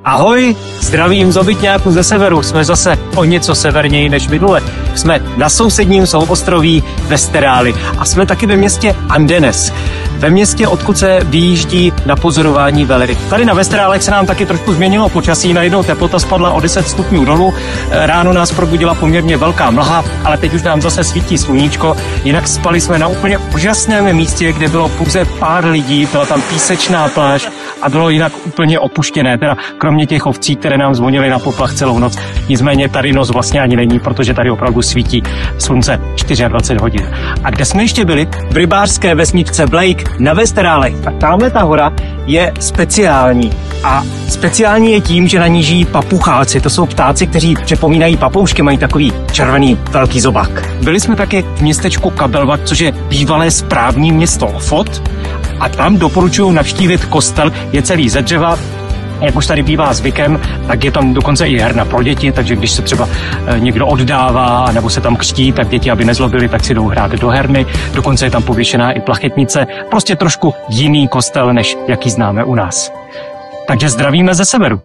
Ahoj, zdravím z Obytňáku ze severu. Jsme zase o něco severněji než minule. Jsme na sousedním souostroví Vesterály a jsme taky ve městě Andenes. Ve městě, odkud se vyjíždí na pozorování veleryb. Tady na Vesterálech se nám taky trošku změnilo počasí, najednou teplota spadla o 10 stupňů dolů. Ráno nás probudila poměrně velká mlha, ale teď už nám zase svítí sluníčko. Jinak spali jsme na úplně úžasném místě, kde bylo pouze pár lidí, byla tam písečná pláž a bylo jinak úplně opuštěné, teda kromě těch ovcí, které nám zvonily na poplach celou noc. Nicméně tady noc vlastně ani není, protože tady opravdu svítí slunce 24 hodin. A kde jsme ještě byli? V rybářské vesničce Blake na Vesterálech. Tak tamhle ta hora je speciální. A speciální je tím, že na ní žijí papucháci. To jsou ptáci, kteří připomínají papoušky, mají takový červený velký zobák. Byli jsme taky v městečku Kabelvak, což je bývalé správní město Ofot. A tam doporučuji navštívit kostel, je celý ze dřeva. Jak už tady bývá zvykem, tak je tam dokonce i herna pro děti, takže když se třeba někdo oddává nebo se tam křtí, tak děti, aby nezlobili, tak si jdou hrát do herny. Dokonce je tam pověšená i plachetnice. Prostě trošku jiný kostel, než jaký známe u nás. Takže zdravíme ze severu.